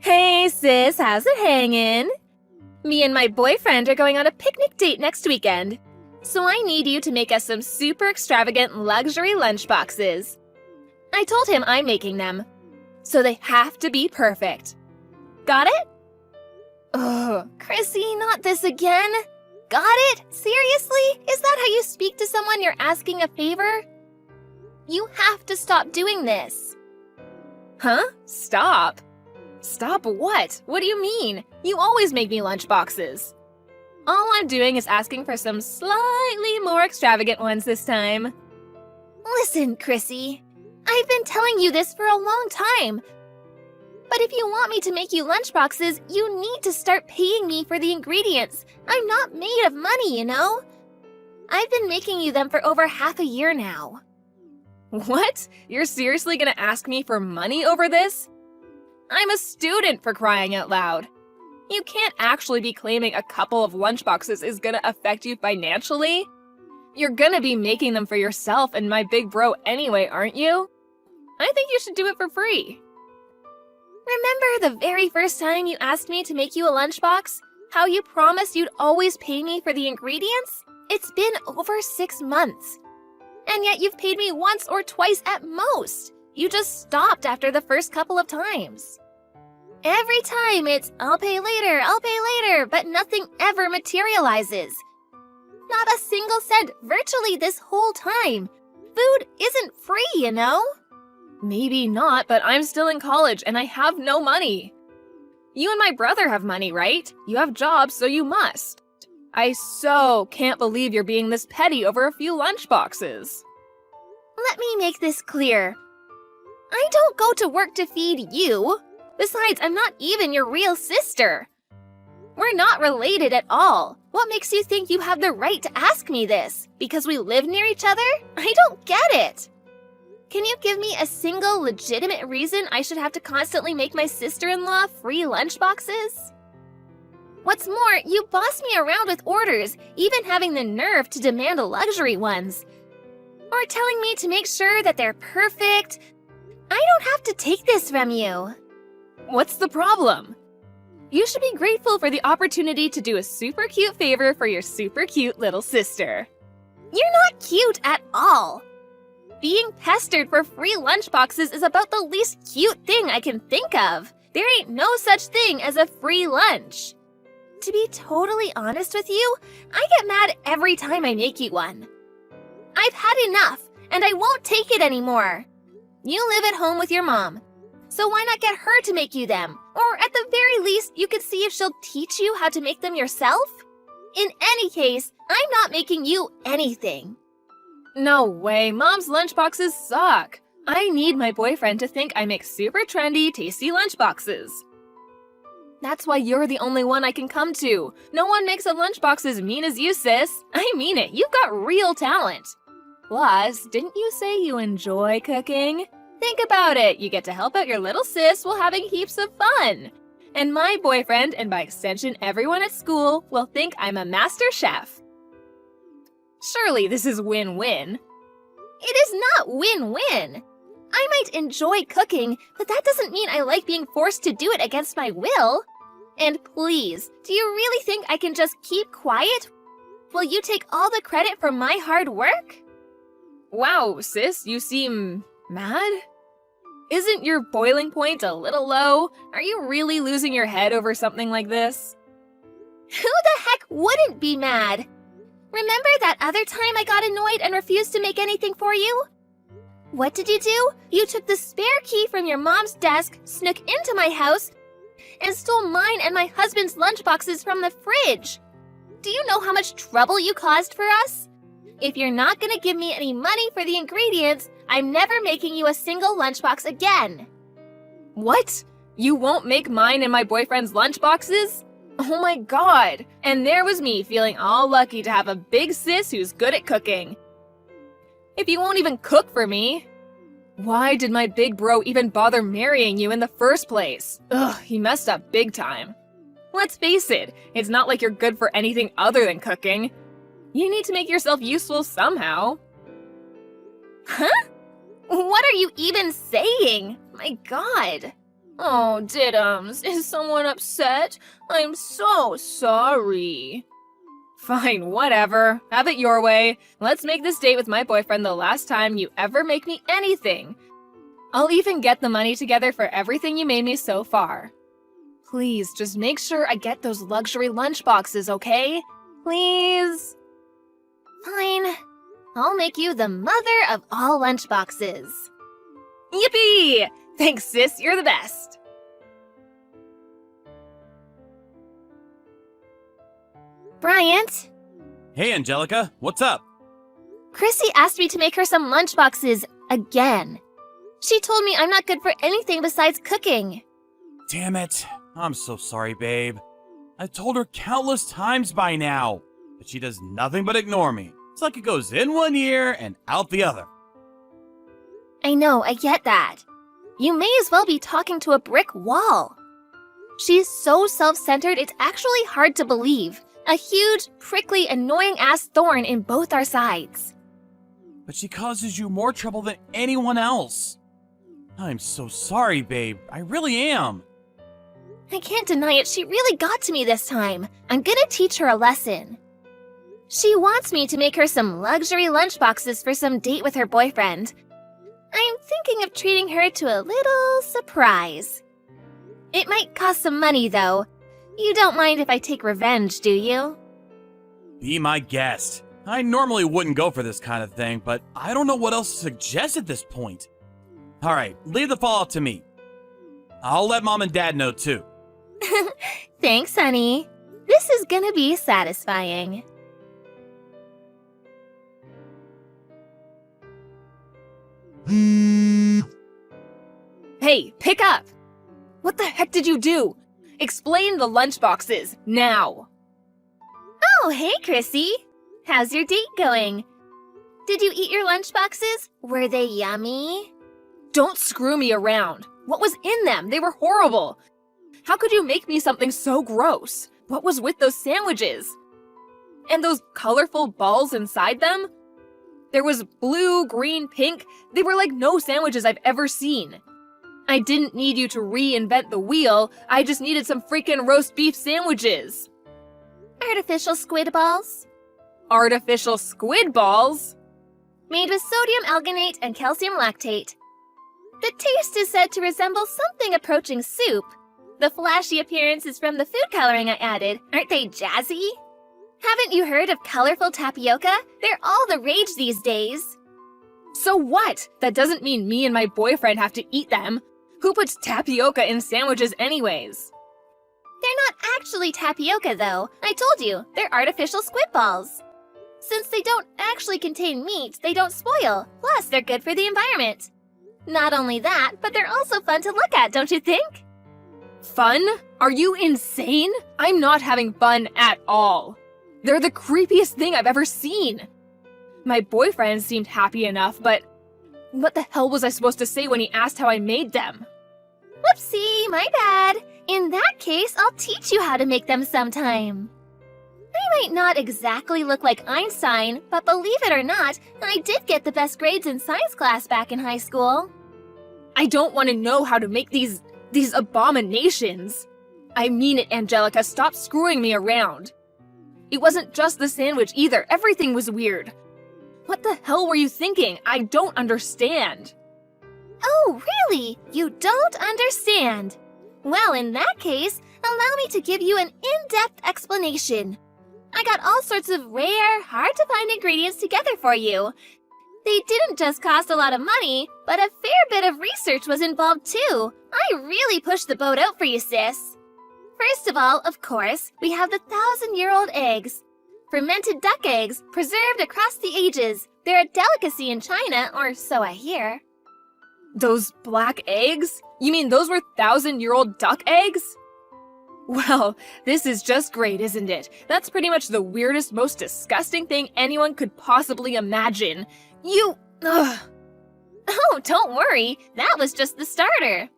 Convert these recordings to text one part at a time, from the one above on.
Hey sis, how's it hanging? Me and my boyfriend are going on a picnic date next weekend. So I need you to make us some super extravagant luxury lunchboxes. I told him I'm making them. So they have to be perfect. Got it? Ugh, Chrissy, not this again. Got it? Seriously? Is that how you speak to someone you're asking a favor? You have to stop doing this. Huh? Stop? Stop what? What do you mean? You always make me lunchboxes. All I'm doing is asking for some slightly more extravagant ones this time. Listen, Chrissy. I've been telling you this for a long time. But if you want me to make you lunchboxes, you need to start paying me for the ingredients. I'm not made of money, you know? I've been making you them for over half a year now. What? You're seriously gonna ask me for money over this? I'm a student, for crying out loud. You can't actually be claiming a couple of lunchboxes is gonna affect you financially. You're gonna be making them for yourself and my big bro anyway, aren't you? I think you should do it for free. Remember the very first time you asked me to make you a lunchbox? How you promised you'd always pay me for the ingredients? It's been over 6 months. And yet you've paid me once or twice at most. You just stopped after the first couple of times. Every time it's, I'll pay later, but nothing ever materializes. Not a single cent virtually this whole time. Food isn't free, you know? Maybe not, but I'm still in college and I have no money. You and my brother have money, right? You have jobs, so you must. I so can't believe you're being this petty over a few lunchboxes. Let me make this clear. I don't go to work to feed you. Besides, I'm not even your real sister. We're not related at all. What makes you think you have the right to ask me this? Because we live near each other? I don't get it. Can you give me a single legitimate reason I should have to constantly make my sister-in-law free lunchboxes? What's more, you boss me around with orders, even having the nerve to demand luxury ones. Or telling me to make sure that they're perfect. I don't have to take this from you. What's the problem? You should be grateful for the opportunity to do a super cute favor for your super cute little sister. You're not cute at all. Being pestered for free lunchboxes is about the least cute thing I can think of. There ain't no such thing as a free lunch. To be totally honest with you, I get mad every time I make you one. I've had enough, and I won't take it anymore. You live at home with your mom, so why not get her to make you them? Or at the very least, you could see if she'll teach you how to make them yourself? In any case, I'm not making you anything. No way, Mom's lunchboxes suck. I need my boyfriend to think I make super trendy, tasty lunchboxes. That's why you're the only one I can come to. No one makes a lunchbox as mean as you, sis. I mean it, you've got real talent. Plus, didn't you say you enjoy cooking? Think about it, you get to help out your little sis while having heaps of fun. And my boyfriend, and by extension everyone at school, will think I'm a master chef. Surely this is win-win. It is not win-win. I might enjoy cooking, but that doesn't mean I like being forced to do it against my will. And please, do you really think I can just keep quiet? Will you take all the credit for my hard work? Wow, sis, you seem mad? Isn't your boiling point a little low? Are you really losing your head over something like this? Who the heck wouldn't be mad? Remember that other time I got annoyed and refused to make anything for you? What did you do? You took the spare key from your mom's desk, snuck into my house, and stole mine and my husband's lunchboxes from the fridge. Do you know how much trouble you caused for us? If you're not gonna give me any money for the ingredients, I'm never making you a single lunchbox again. What? You won't make mine and my boyfriend's lunchboxes? Oh my god! And there was me feeling all lucky to have a big sis who's good at cooking. If you won't even cook for me, why did my big bro even bother marrying you in the first place? Ugh, he messed up big time. Let's face it, it's not like you're good for anything other than cooking. You need to make yourself useful somehow. Huh? What are you even saying? My god. Oh, Diddums, is someone upset? I'm so sorry. Fine, whatever. Have it your way. Let's make this date with my boyfriend the last time you ever make me anything. I'll even get the money together for everything you made me so far. Please, just make sure I get those luxury lunchboxes, okay? Please? Fine. I'll make you the mother of all lunchboxes. Yippee! Thanks, sis. You're the best. Bryant? Hey, Angelica, what's up? Chrissy asked me to make her some lunchboxes again. She told me I'm not good for anything besides cooking. Damn it. I'm so sorry, babe. I've told her countless times by now, but she does nothing but ignore me. It's like it goes in one ear and out the other. I know, I get that. You may as well be talking to a brick wall. She's so self-centered, it's actually hard to believe. A huge, prickly, annoying-ass thorn in both our sides. But she causes you more trouble than anyone else. I'm so sorry, babe. I really am. I can't deny it, she really got to me this time. I'm gonna teach her a lesson. She wants me to make her some luxury lunchboxes for some date with her boyfriend. I'm thinking of treating her to a little surprise. It might cost some money, though. You don't mind if I take revenge, do you? Be my guest. I normally wouldn't go for this kind of thing, but I don't know what else to suggest at this point. Alright, leave the fallout to me. I'll let Mom and Dad know, too. Thanks, honey. This is gonna be satisfying. Hey, pick up! What the heck did you do? Explain the lunchboxes, now! Oh, hey, Chrissy! How's your date going? Did you eat your lunchboxes? Were they yummy? Don't screw me around. What was in them? They were horrible. How could you make me something so gross? What was with those sandwiches? And those colorful balls inside them? There was blue, green, pink. They were like no sandwiches I've ever seen. I didn't need you to reinvent the wheel. I just needed some freaking roast beef sandwiches. Artificial squid balls? Artificial squid balls? Made with sodium alginate and calcium lactate. The taste is said to resemble something approaching soup. The flashy appearance is from the food coloring I added. Aren't they jazzy? Haven't you heard of colorful tapioca? They're all the rage these days. So what? That doesn't mean me and my boyfriend have to eat them. Who puts tapioca in sandwiches anyways? They're not actually tapioca though. I told you, they're artificial squid balls. Since they don't actually contain meat, they don't spoil. Plus, they're good for the environment. Not only that, but they're also fun to look at, don't you think? Fun? Are you insane? I'm not having fun at all. They're the creepiest thing I've ever seen. My boyfriend seemed happy enough, but what the hell was I supposed to say when he asked how I made them? Whoopsie, my bad. In that case, I'll teach you how to make them sometime. I might not exactly look like Einstein, but believe it or not, I did get the best grades in science class back in high school. I don't want to know how to make these abominations. I mean it, Angelica, stop screwing me around. It wasn't just the sandwich either, everything was weird. What the hell were you thinking? I don't understand. Oh, really? You don't understand? Well, in that case, allow me to give you an in-depth explanation. I got all sorts of rare, hard-to-find ingredients together for you. They didn't just cost a lot of money, but a fair bit of research was involved too. I really pushed the boat out for you, sis. First of all, of course, we have the 1,000-year-old eggs. Fermented duck eggs, preserved across the ages. They're a delicacy in China, or so I hear. Those black eggs? You mean those were 1,000-year-old duck eggs? Well, this is just great, isn't it? That's pretty much the weirdest, most disgusting thing anyone could possibly imagine. Ugh. Oh, don't worry. That was just the starter.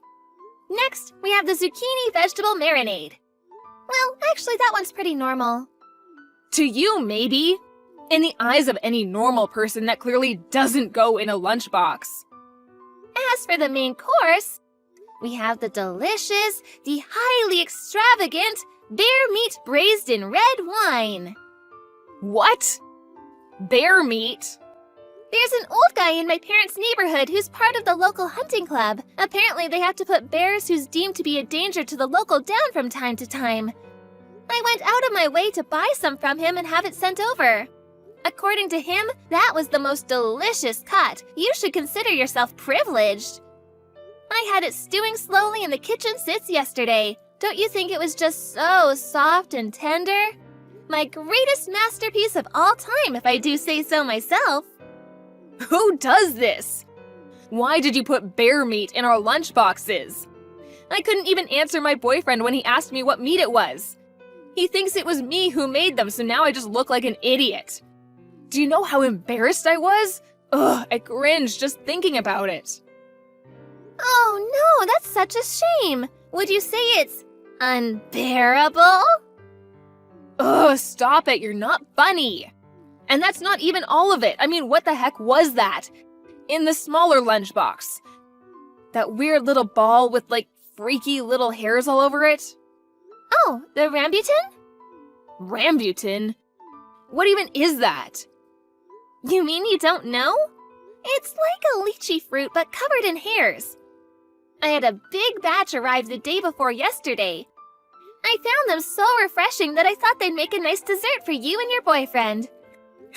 Next, we have the zucchini vegetable marinade. Well, actually, that one's pretty normal. To you, maybe. In the eyes of any normal person, that clearly doesn't go in a lunchbox. As for the main course, We have the delicious, the highly extravagant bear meat braised in red wine. What? Bear meat? There's an old guy in my parents' neighborhood who's part of the local hunting club. Apparently, they have to put bears who's deemed to be a danger to the local down from time to time. I went out of my way to buy some from him and have it sent over. According to him, that was the most delicious cut. You should consider yourself privileged. I had it stewing slowly in the kitchen since yesterday. Don't you think it was just so soft and tender? My greatest masterpiece of all time, if I do say so myself. Who does this? Why did you put bear meat in our lunch boxes? I couldn't even answer my boyfriend when he asked me what meat it was. He thinks it was me who made them, so now I just look like an idiot. Do you know how embarrassed I was? Ugh, I cringe just thinking about it. Oh no, that's such a shame. Would you say it's unbearable? Ugh, stop it, you're not funny. And that's not even all of it. I mean, what the heck was that? In the smaller lunchbox. That weird little ball with, like, freaky little hairs all over it? Oh, the rambutan? Rambutan? What even is that? You mean you don't know? It's like a lychee fruit, but covered in hairs. I had a big batch arrive the day before yesterday. I found them so refreshing that I thought they'd make a nice dessert for you and your boyfriend.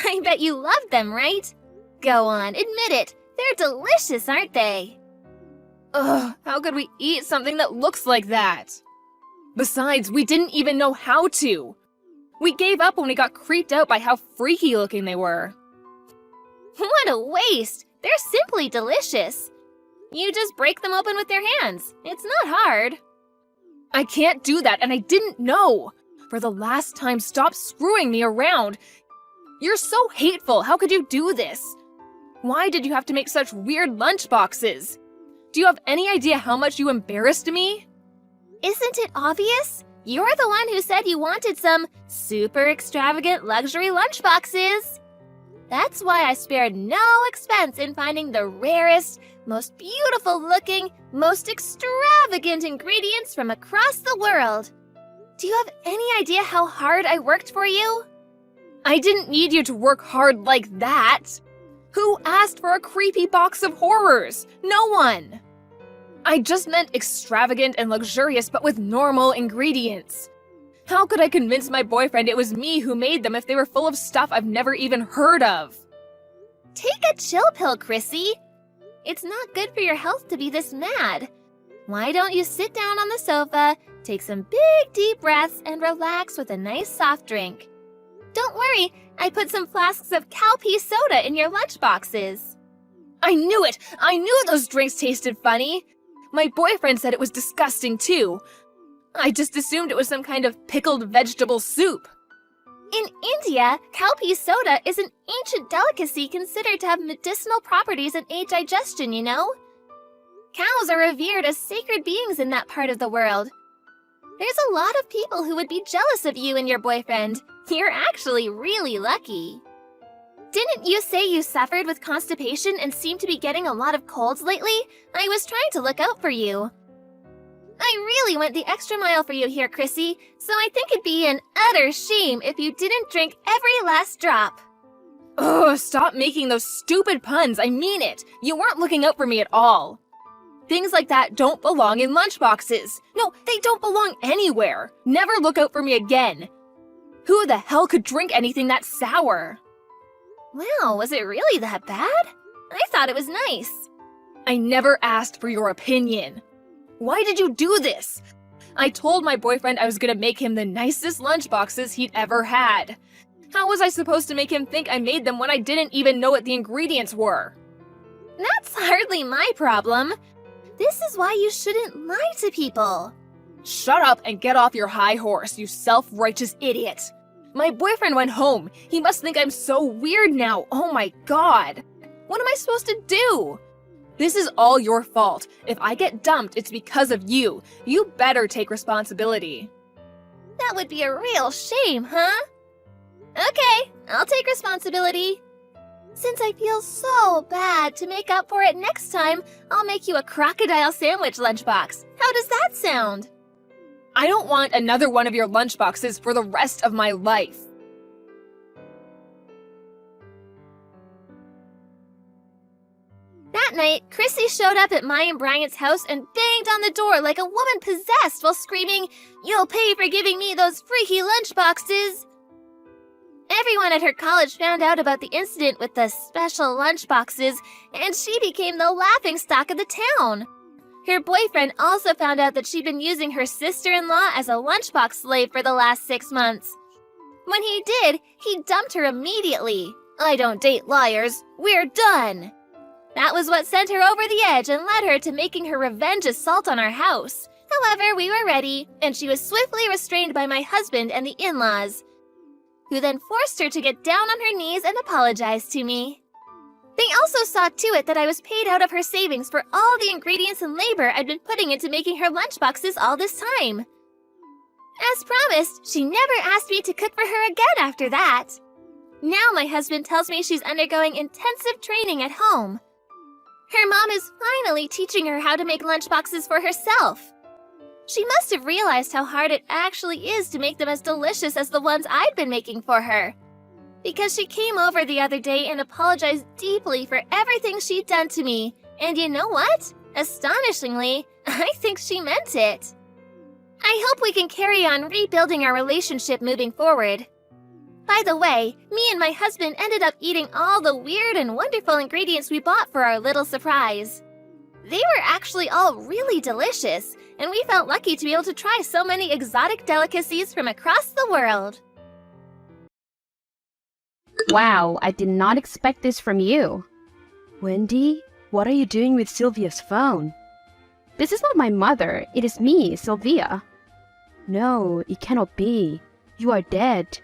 I bet you loved them, right? Go on, admit it. They're delicious, aren't they? Ugh, how could we eat something that looks like that? Besides, we didn't even know how to. We gave up when we got creeped out by how freaky looking they were. What a waste! They're simply delicious. You just break them open with your hands. It's not hard. I can't do that, and I didn't know. For the last time, stop screwing me around. You're so hateful. How could you do this? Why did you have to make such weird lunch boxes? Do you have any idea how much you embarrassed me? Isn't it obvious? You're the one who said you wanted some super extravagant luxury lunchboxes. That's why I spared no expense in finding the rarest, most beautiful looking, most extravagant ingredients from across the world. Do you have any idea how hard I worked for you? I didn't need you to work hard like that. Who asked for a creepy box of horrors? No one. I just meant extravagant and luxurious, but with normal ingredients. How could I convince my boyfriend it was me who made them if they were full of stuff I've never even heard of? Take a chill pill, Chrissy. It's not good for your health to be this mad. Why don't you sit down on the sofa, take some big deep breaths, and relax with a nice soft drink? Don't worry, I put some flasks of cowpea soda in your lunch boxes. I knew it! I knew those drinks tasted funny! My boyfriend said it was disgusting too. I just assumed it was some kind of pickled vegetable soup. In India, cowpea soda is an ancient delicacy considered to have medicinal properties and aid digestion, you know? Cows are revered as sacred beings in that part of the world. There's a lot of people who would be jealous of you and your boyfriend. You're actually really lucky. Didn't you say you suffered with constipation and seem to be getting a lot of colds lately? I was trying to look out for you. I really went the extra mile for you here, Chrissy, so I think it'd be an utter shame if you didn't drink every last drop. Ugh, stop making those stupid puns. I mean it. You weren't looking out for me at all. Things like that don't belong in lunchboxes. No, they don't belong anywhere. Never look out for me again. Who the hell could drink anything that sour? Wow, was it really that bad? I thought it was nice. I never asked for your opinion. Why did you do this? I told my boyfriend I was gonna make him the nicest lunchboxes he'd ever had. How was I supposed to make him think I made them when I didn't even know what the ingredients were? That's hardly my problem. This is why you shouldn't lie to people. Shut up and get off your high horse, you self-righteous idiot. My boyfriend went home. He must think I'm so weird now. Oh my god. What am I supposed to do? This is all your fault. If I get dumped, it's because of you. You better take responsibility. That would be a real shame, huh? Okay, I'll take responsibility. Since I feel so bad, to make up for it next time, I'll make you a crocodile sandwich lunchbox. How does that sound? I don't want another one of your lunchboxes for the rest of my life. That night, Chrissy showed up at my and Bryant's house and banged on the door like a woman possessed while screaming, "You'll pay for giving me those freaky lunchboxes!" Everyone at her college found out about the incident with the special lunchboxes, and she became the laughingstock of the town. Her boyfriend also found out that she'd been using her sister-in-law as a lunchbox slave for the last 6 months. When he did, he dumped her immediately. I don't date liars. We're done. That was what sent her over the edge and led her to making her revenge assault on our house. However, we were ready, and she was swiftly restrained by my husband and the in-laws, who then forced her to get down on her knees and apologize to me. They also saw to it that I was paid out of her savings for all the ingredients and labor I'd been putting into making her lunchboxes all this time. As promised, she never asked me to cook for her again after that. Now my husband tells me she's undergoing intensive training at home. Her mom is finally teaching her how to make lunchboxes for herself. She must have realized how hard it actually is to make them as delicious as the ones I'd been making for her, because she came over the other day and apologized deeply for everything she'd done to me. And you know what? Astonishingly, I think she meant it. I hope we can carry on rebuilding our relationship moving forward. By the way, me and my husband ended up eating all the weird and wonderful ingredients we bought for our little surprise. They were actually all really delicious, and we felt lucky to be able to try so many exotic delicacies from across the world. Wow, I did not expect this from you. Wendy, what are you doing with Sylvia's phone? This is not my mother. It is me, Sylvia. No, it cannot be. You are dead.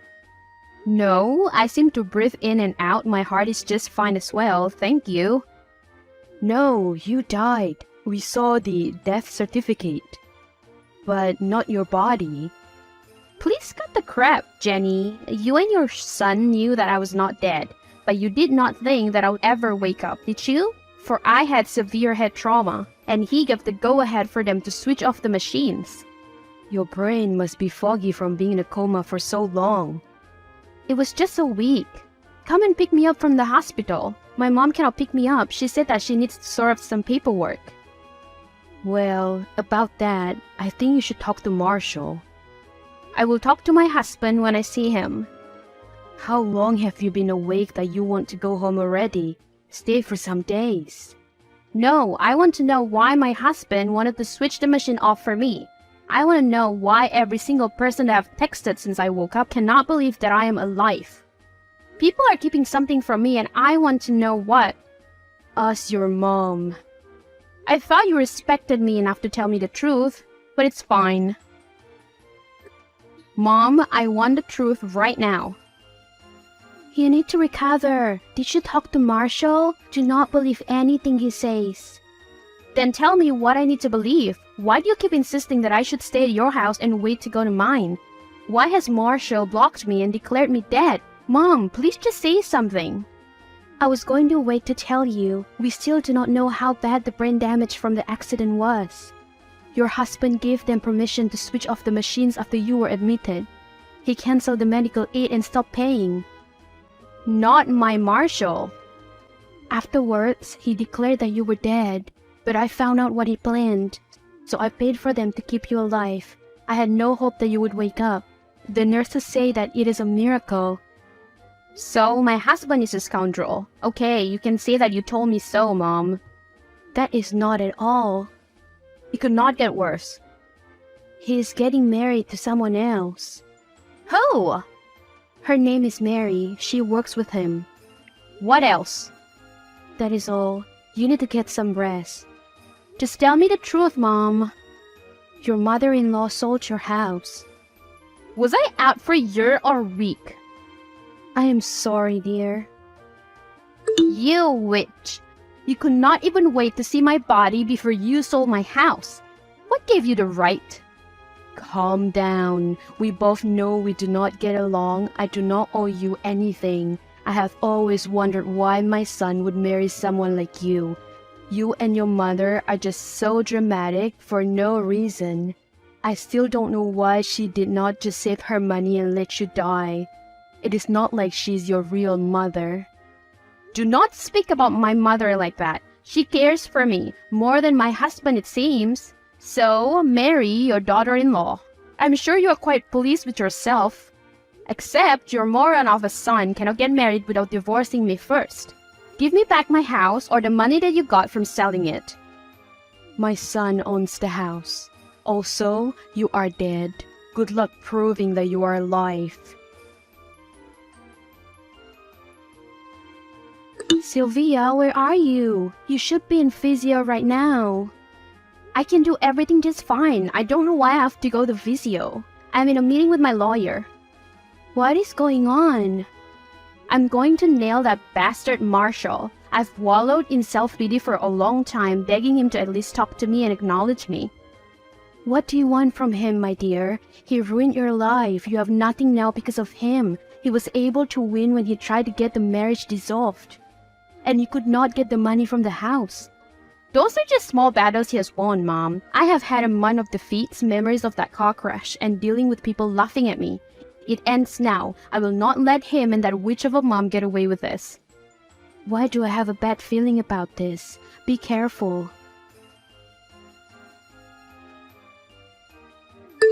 No, I seem to breathe in and out. My heart is just fine as well, thank you. No, you died. We saw the death certificate. But not your body. Please cut the crap, Jenny. You and your son knew that I was not dead, but you did not think that I would ever wake up, did you? For I had severe head trauma, and he gave the go-ahead for them to switch off the machines. Your brain must be foggy from being in a coma for so long. It was just a week. Come and pick me up from the hospital. My mom cannot pick me up. She said that she needs to sort some paperwork. Well, about that, I think you should talk to Marshall. I will talk to my husband when I see him. How long have you been awake that you want to go home already? Stay for some days. No, I want to know why my husband wanted to switch the machine off for me. I want to know why every single person that I've texted since I woke up cannot believe that I am alive. People are keeping something from me and I want to know what. Ask your mom. I thought you respected me enough to tell me the truth, but it's fine. Mom, I want the truth right now. You need to recover. Did you talk to Marshall? Do not believe anything he says. Then tell me what I need to believe. Why do you keep insisting that I should stay at your house and wait to go to mine? Why has Marshall blocked me and declared me dead? Mom, please just say something. I was going to wait to tell you. We still do not know how bad the brain damage from the accident was. Your husband gave them permission to switch off the machines after you were admitted. He canceled the medical aid and stopped paying. Not my Marshall. Afterwards, he declared that you were dead, but I found out what he planned. So I paid for them to keep you alive. I had no hope that you would wake up. The nurses say that it is a miracle. So my husband is a scoundrel. Okay, you can say that you told me so, Mom. That is not at all. It could not get worse. He is getting married to someone else. Who? Her name is Mary. She works with him. What else? That is all. You need to get some rest. Just tell me the truth, Mom. Your mother-in-law sold your house. Was I out for a year or a week? I am sorry, dear. You witch! You could not even wait to see my body before you sold my house. What gave you the right? Calm down. We both know we do not get along. I do not owe you anything. I have always wondered why my son would marry someone like you. You and your mother are just so dramatic for no reason. I still don't know why she did not just save her money and let you die. It is not like she's your real mother. Do not speak about my mother like that. She cares for me more than my husband, it seems. So, marry your daughter-in-law. I'm sure you are quite pleased with yourself. Except your moron of a son cannot get married without divorcing me first. Give me back my house or the money that you got from selling it. My son owns the house. Also, you are dead. Good luck proving that you are alive. Sylvia, where are you? You should be in physio right now. I can do everything just fine. I don't know why I have to go to physio. I'm in a meeting with my lawyer. What is going on? I'm going to nail that bastard Marshall. I've wallowed in self-pity for a long time, begging him to at least talk to me and acknowledge me. What do you want from him, my dear? He ruined your life. You have nothing now because of him. He was able to win when he tried to get the marriage dissolved. And you could not get the money from the house. Those are just small battles he has won, Mom. I have had a month of defeats, memories of that car crash, and dealing with people laughing at me. It ends now. I will not let him and that witch of a mom get away with this. Why do I have a bad feeling about this? Be careful.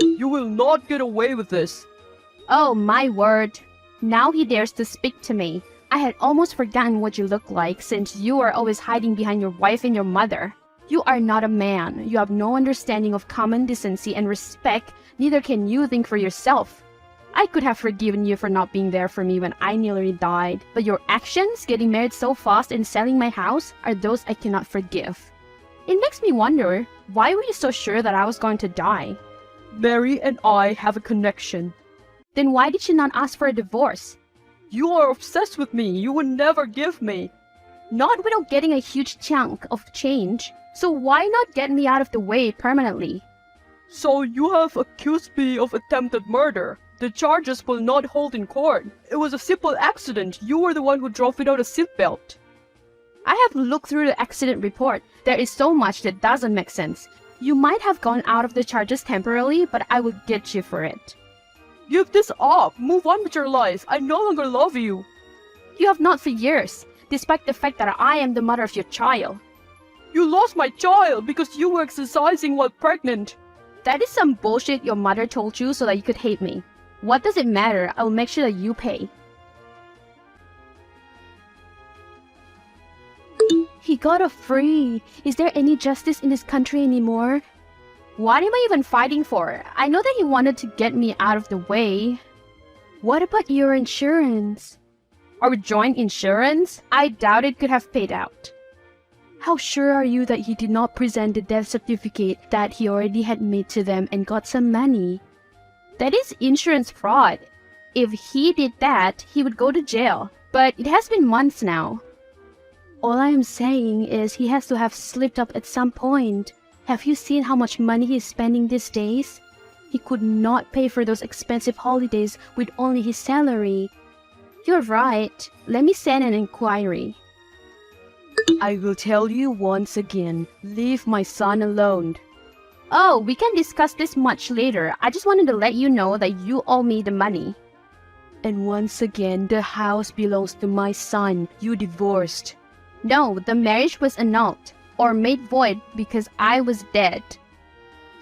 You will not get away with this. Oh, my word. Now he dares to speak to me. I had almost forgotten what you look like since you are always hiding behind your wife and your mother. You are not a man. You have no understanding of common decency and respect. Neither can you think for yourself. I could have forgiven you for not being there for me when I nearly died, but your actions, getting married so fast and selling my house, are those I cannot forgive. It makes me wonder, why were you so sure that I was going to die? Mary and I have a connection. Then why did you not ask for a divorce? You are obsessed with me. You would never give me. Not without getting a huge chunk of change. So why not get me out of the way permanently? So you have accused me of attempted murder. The charges will not hold in court. It was a simple accident. You were the one who drove without a seatbelt. I have looked through the accident report. There is so much that doesn't make sense. You might have gone out of the charges temporarily, but I will get you for it. Give this up. Move on with your life. I no longer love you. You have not for years, despite the fact that I am the mother of your child. You lost my child because you were exercising while pregnant. That is some bullshit your mother told you so that you could hate me. What does it matter? I will make sure that you pay. He got off free. Is there any justice in this country anymore? What am I even fighting for? I know that he wanted to get me out of the way. What about your insurance? Our joint insurance? I doubt it could have paid out. How sure are you that he did not present the death certificate that he already had made to them and got some money? That is insurance fraud. If he did that, he would go to jail. But it has been months now. All I am saying is he has to have slipped up at some point. Have you seen how much money he is spending these days? He could not pay for those expensive holidays with only his salary. You're right. Let me send an inquiry. I will tell you once again, leave my son alone. Oh, we can discuss this much later. I just wanted to let you know that you owe me the money. And once again, the house belongs to my son. You divorced. No, the marriage was annulled or made void because I was dead.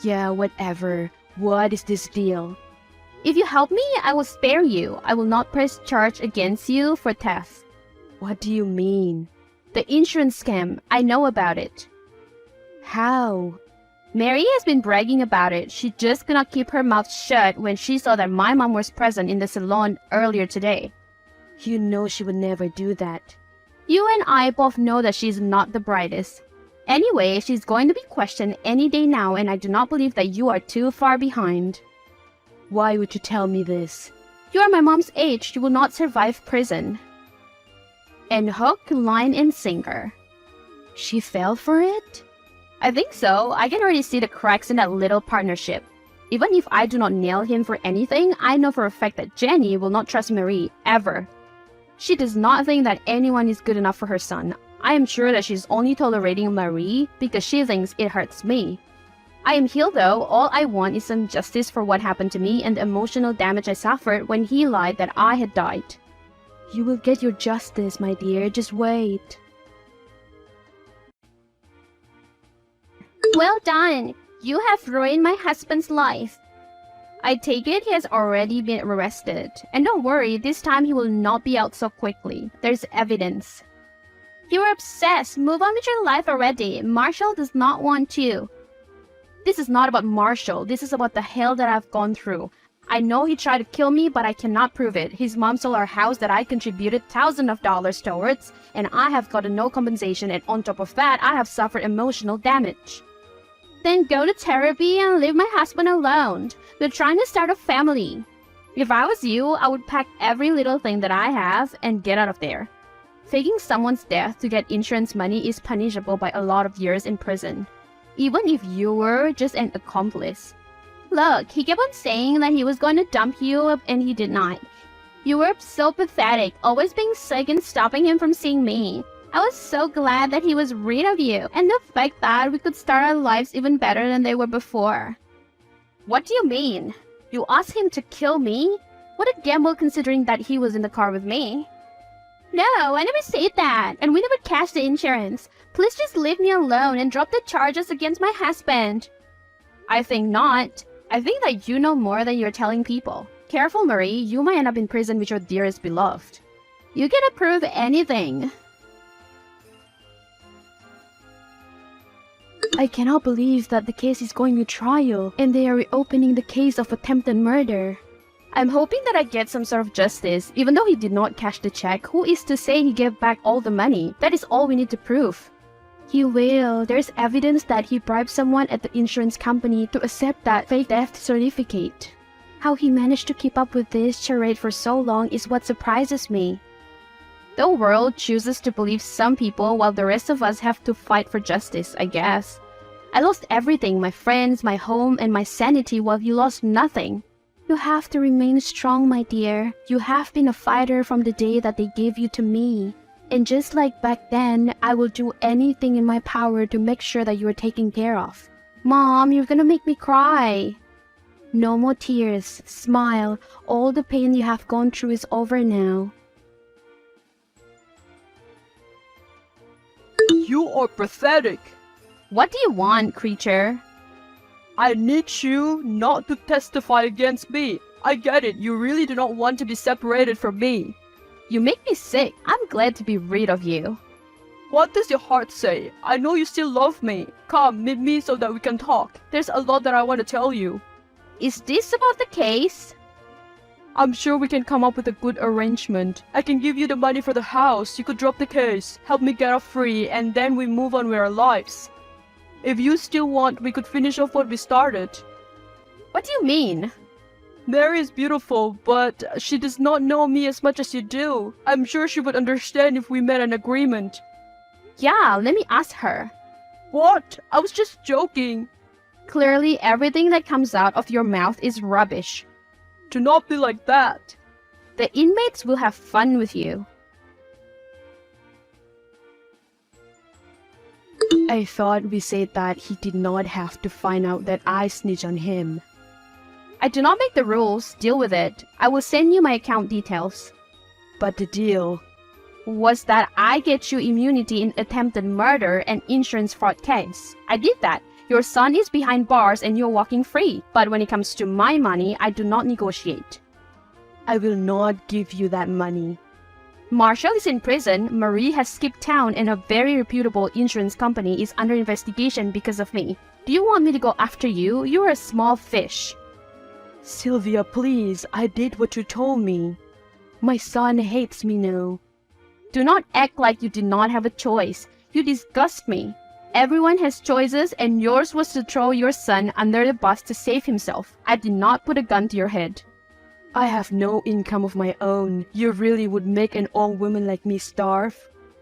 Yeah, whatever. What is this deal? If you help me, I will spare you. I will not press charge against you for theft. What do you mean? The insurance scam. I know about it. How? Mary has been bragging about it. She just could not keep her mouth shut when she saw that my mom was present in the salon earlier today. You know she would never do that. You and I both know that she's not the brightest. Anyway, she's going to be questioned any day now, and I do not believe that you are too far behind. Why would you tell me this? You are my mom's age. You will not survive prison. And hook, line, and sinker. She fell for it? I think so. I can already see the cracks in that little partnership. Even if I do not nail him for anything, I know for a fact that Jenny will not trust Marie, ever. She does not think that anyone is good enough for her son. I am sure that she's only tolerating Marie because she thinks it hurts me. I am healed though. All I want is some justice for what happened to me and the emotional damage I suffered when he lied that I had died. You will get your justice, my dear. Just wait. Well done. You have ruined my husband's life. I take it he has already been arrested. And don't worry, this time he will not be out so quickly. There's evidence. You are obsessed. Move on with your life already. Marshall does not want you. This is not about Marshall. This is about the hell that I've gone through. I know he tried to kill me, but I cannot prove it. His mom sold our house that I contributed thousands of dollars towards, and I have gotten no compensation, and on top of that, I have suffered emotional damage. Then go to therapy and leave my husband alone. We're trying to start a family. If I was you, I would pack every little thing that I have and get out of there. Faking someone's death to get insurance money is punishable by a lot of years in prison, even if you were just an accomplice. Look, he kept on saying that he was going to dump you, and he did not. You were so pathetic, always being sick and stopping him from seeing me. I was so glad that he was rid of you, and the fact that we could start our lives even better than they were before. What do you mean? You asked him to kill me? What a gamble considering that he was in the car with me. No, I never said that, and we never cashed the insurance. Please just leave me alone and drop the charges against my husband. I think not. I think that you know more than you're telling people. Careful, Marie, you might end up in prison with your dearest beloved. You can prove anything. I cannot believe that the case is going to trial, and they are reopening the case of attempted murder. I'm hoping that I get some sort of justice, even though he did not cash the check. Who is to say he gave back all the money? That is all we need to prove. He will. There's evidence that he bribed someone at the insurance company to accept that fake death certificate. How he managed to keep up with this charade for so long is what surprises me. The world chooses to believe some people while the rest of us have to fight for justice, I guess. I lost everything, my friends, my home, and my sanity, while you lost nothing. You have to remain strong, my dear. You have been a fighter from the day that they gave you to me. And just like back then, I will do anything in my power to make sure that you are taken care of. Mom, you're gonna make me cry. No more tears. Smile. All the pain you have gone through is over now. You are pathetic. What do you want, creature? I need you not to testify against me. I get it, you really do not want to be separated from me. You make me sick. I'm glad to be rid of you. What does your heart say? I know you still love me. Come, meet me so that we can talk. There's a lot that I want to tell you. Is this about the case? I'm sure we can come up with a good arrangement. I can give you the money for the house. You could drop the case, help me get off free, and then we move on with our lives. If you still want, we could finish off what we started. What do you mean? Mary is beautiful, but she does not know me as much as you do. I'm sure she would understand if we made an agreement. Yeah, let me ask her. What? I was just joking. Clearly, everything that comes out of your mouth is rubbish. Do not be like that. The inmates will have fun with you. I thought we said that he did not have to find out that I snitched on him. I do not make the rules. Deal with it. I will send you my account details. But the deal Was that I get you immunity in attempted murder and insurance fraud case. I did that. Your son is behind bars and you're walking free. But when it comes to my money, I do not negotiate. I will not give you that money. Marshall is in prison, Marie has skipped town, and a very reputable insurance company is under investigation because of me. Do you want me to go after you? You're a small fish. Sylvia, please, I did what you told me. My son hates me now. Do not act like you did not have a choice. You disgust me. Everyone has choices, and yours was to throw your son under the bus to save himself. I did not put a gun to your head. I have no income of my own. You really would make an old woman like me starve?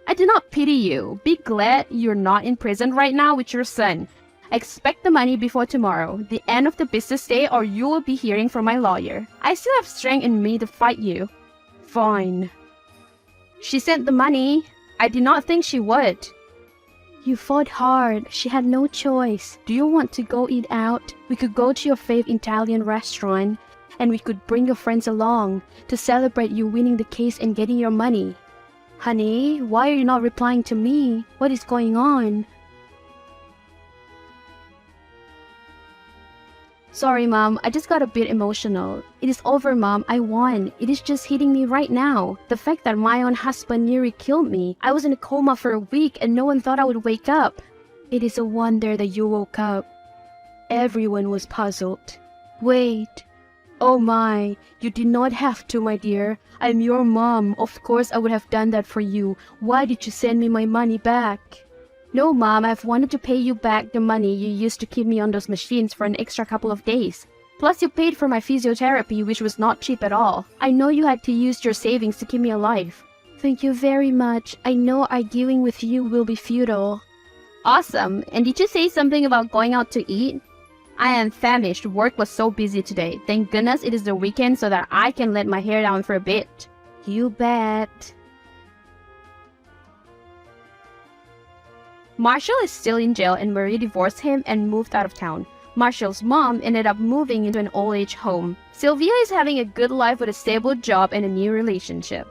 I do not pity you. Be glad you're not in prison right now with your son. Expect the money before tomorrow, the end of the business day, or you will be hearing from my lawyer. I still have strength in me to fight you. Fine. She sent the money. I did not think she would. You fought hard. She had no choice. Do you want to go eat out? We could go to your favorite Italian restaurant, and we could bring your friends along to celebrate you winning the case and getting your money. Honey, why are you not replying to me? What is going on? Sorry, Mom. I just got a bit emotional. It is over, Mom. I won. It is just hitting me right now. The fact that my own husband nearly killed me. I was in a coma for a week and no one thought I would wake up. It is a wonder that you woke up. Everyone was puzzled. Wait. Oh my, you did not have to, my dear. I'm your mom. Of course I would have done that for you. Why did you send me my money back? No, Mom, I've wanted to pay you back the money you used to keep me on those machines for an extra couple of days. Plus you paid for my physiotherapy, which was not cheap at all. I know you had to use your savings to keep me alive. Thank you very much. I know arguing with you will be futile. Awesome. And did you say something about going out to eat? I am famished. Work was so busy today. Thank goodness it is the weekend so that I can let my hair down for a bit. You bet. Marshall is still in jail and Marie divorced him and moved out of town. Marshall's mom ended up moving into an old-age home. Sylvia is having a good life with a stable job and a new relationship.